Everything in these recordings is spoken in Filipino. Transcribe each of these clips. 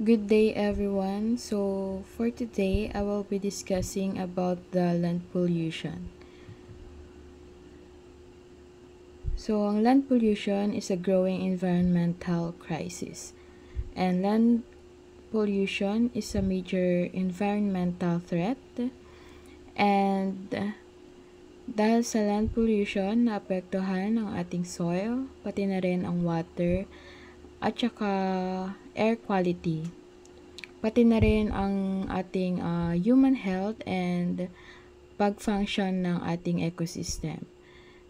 Good day everyone. So for today, I will be discussing about the land pollution. So ang land pollution is a growing environmental crisis. And land pollution is a major environmental threat. And dahil sa land pollution, naapektuhan ang ating soil, pati na rin ang water, at saka air quality. Pati na rin ang ating human health and pag-function ng ating ecosystem.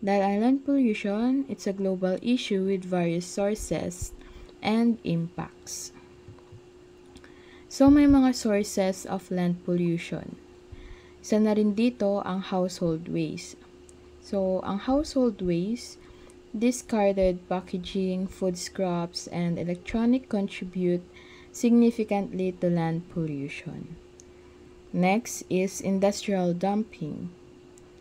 Dahil ang land pollution, it's a global issue with various sources and impacts. So may mga sources of land pollution. Isa na rin dito ang household waste. So ang household waste, discarded packaging, food scraps, and electronic contribute significantly to land pollution. Next is industrial dumping.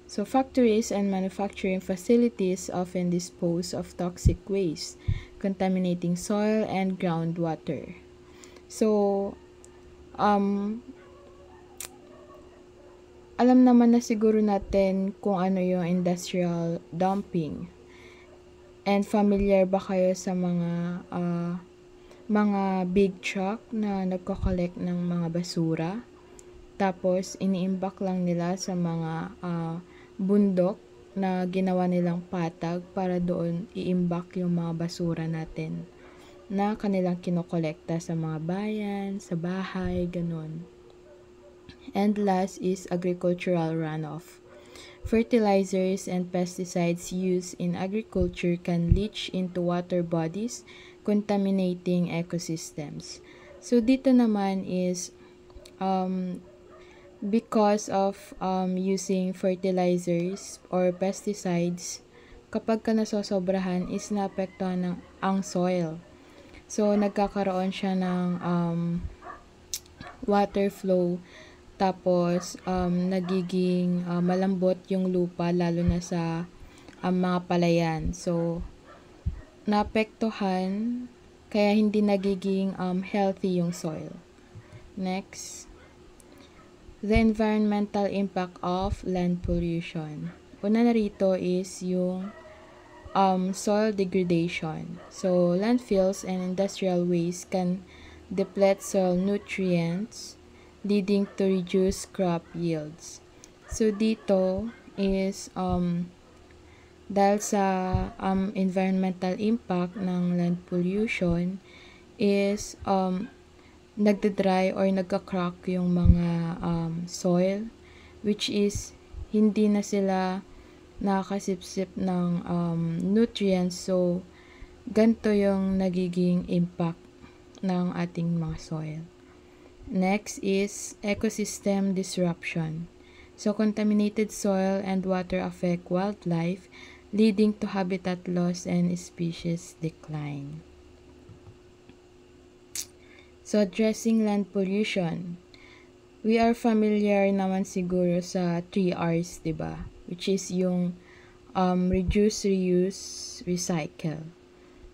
So factories and manufacturing facilities often dispose of toxic waste, contaminating soil and groundwater. So, alam naman na siguro natin kung ano yung industrial dumping. And familiar ba kayo sa mga big truck na nagko-collect ng mga basura? Tapos, iniimbak lang nila sa mga bundok na ginawa nilang patag para doon iimbak yung mga basura natin na kanilang kinokolekta sa mga bayan, sa bahay, ganun. And last is agricultural runoff. Fertilizers and pesticides used in agriculture can leach into water bodies, contaminating ecosystems. So, dito naman is because of using fertilizers or pesticides, kapag ka nasosobrahan is naapektuhan ng ang soil. So, nagkakaroon siya ng water flow, tapos nagiging malambot yung lupa lalo na sa mga palayan. So, naapektuhan kaya hindi nagiging healthy yung soil. Next, the environmental impact of land pollution. Una na rito is yung soil degradation. So, landfills and industrial waste can deplete soil nutrients, leading to reduced crop yields. So, dito is dahil sa environmental impact ng land pollution is nagdadry or nagka-crack yung mga soil, which is hindi na sila nakakasipsip ng nutrients. So, ganito yung nagiging impact ng ating mga soil. Next is ecosystem disruption. So, contaminated soil and water affect wildlife, leading to habitat loss and species decline. So, addressing land pollution. We are familiar naman siguro sa 3 R's, diba? Which is yung reduce, reuse, recycle.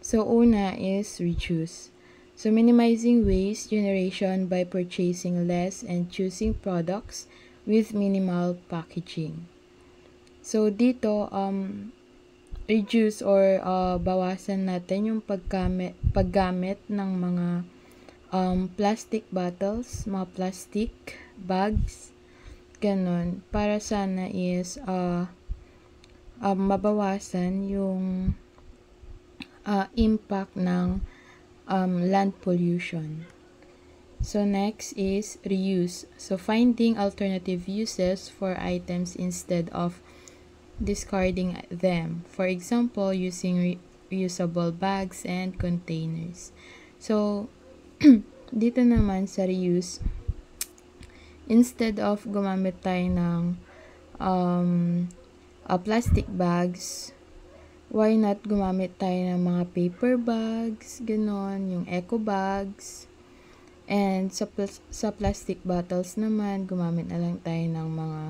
So, una is reduce. So, minimizing waste generation by purchasing less and choosing products with minimal packaging. So, dito, reduce or bawasan natin yung paggamit ng mga plastic bottles, mga plastic bags, ganun, para sana is mabawasan yung impact ng land pollution. So, next is reuse. So, finding alternative uses for items instead of discarding them. For example, using reusable bags and containers. So, dito naman sa reuse, instead of gumamit tayo ng plastic bags, why not gumamit tayo ng mga paper bags, ganon, yung eco bags. And sa plastic bottles naman, gumamit na lang tayo ng mga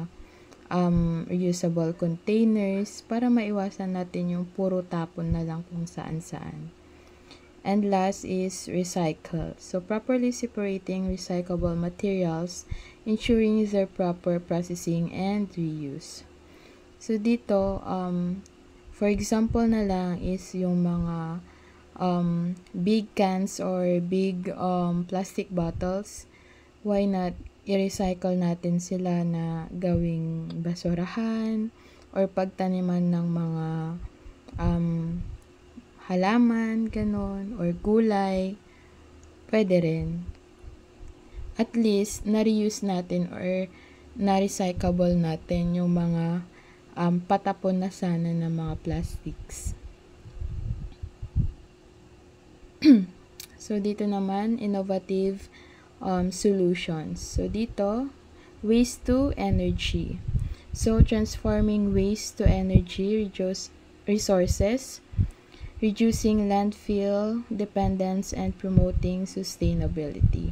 reusable containers para maiwasan natin yung puro tapon na lang kung saan-saan. And last is recycle. So properly separating recyclable materials, ensuring their proper processing and reuse. So dito, for example na lang is yung mga big cans or big plastic bottles. Why not i-recycle natin sila na gawing basurahan or pagtaniman ng mga halaman, ganon, or gulay, pwede rin. At least, na-reuse natin or na-recyclable natin yung mga patapon na sana ng mga plastics. So, dito naman, innovative solutions. So, dito, waste to energy. So, transforming waste to energy reduce resources, reducing landfill dependence, and promoting sustainability.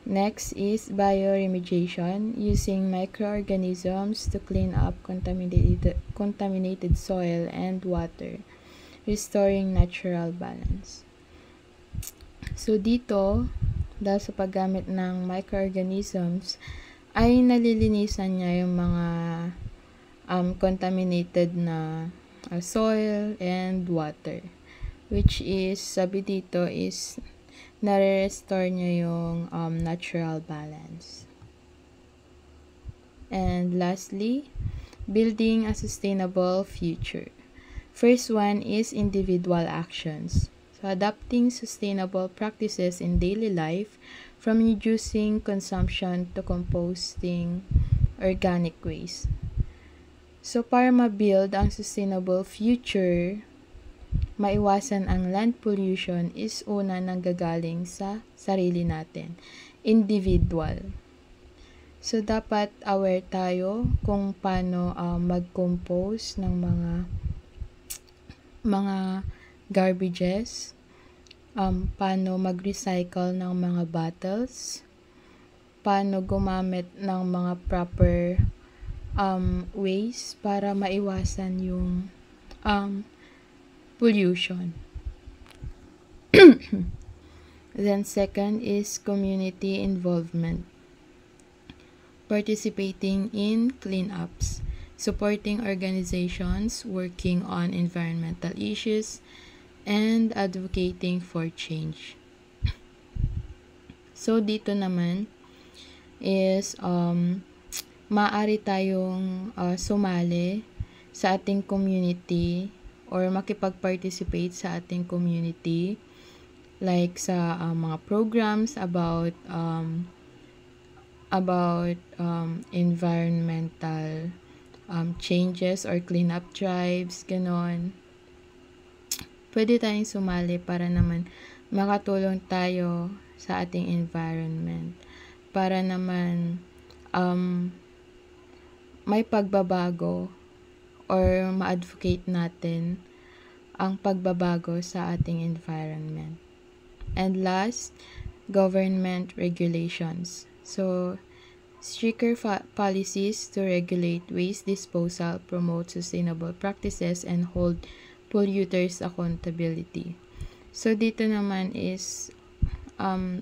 Next is bioremediation, using microorganisms to clean up contaminated soil and water, restoring natural balance. So dito, dahil sa paggamit ng microorganisms, ay nalilinisan niya yung mga contaminated na soil and water, which is, sabi dito is, nare-restore niya yung natural balance. And lastly, building a sustainable future. First one is individual actions. So, adopting sustainable practices in daily life, from reducing consumption to composting organic waste. So, para ma-build ang sustainable future, maiwasan ang land pollution is una nanggagaling sa sarili natin, individual. So, dapat aware tayo kung paano mag-compose ng mga garbages, paano mag-recycle ng mga bottles, paano gumamit ng mga proper ways para maiwasan yung pollution. Then second is community involvement. Participating in cleanups, supporting organizations working on environmental issues, and advocating for change. So dito naman is maaari tayong sumali sa ating community or makipag-participate sa ating community, like sa mga programs about environmental changes or cleanup drives, ganon. Pwede tayong sumali para naman makatulong tayo sa ating environment, para naman may pagbabago or ma-advocate natin ang pagbabago sa ating environment. And last, government regulations. So, stricter policies to regulate waste disposal, promote sustainable practices, and hold polluters accountability. So, dito naman is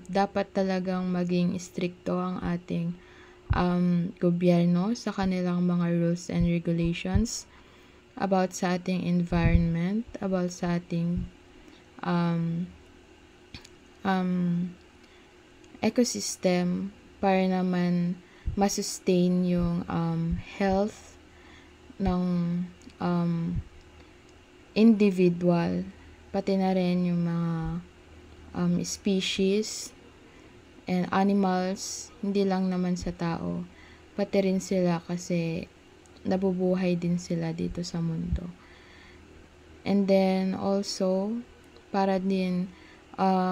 dapat talagang maging stricto ang ating gobyerno sa kanilang mga rules and regulations about sa ating environment, about sa ating ecosystem, para naman masustain yung health ng individual, pati na rin yung mga species and animals, hindi lang naman sa tao, pati rin sila kasi nabubuhay din sila dito sa mundo. And then also, para din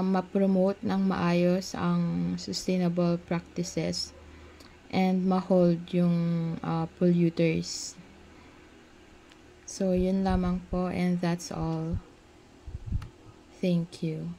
ma-promote ng maayos ang sustainable practices and ma-hold yung polluters. So, yun lamang po, and that's all. Thank you.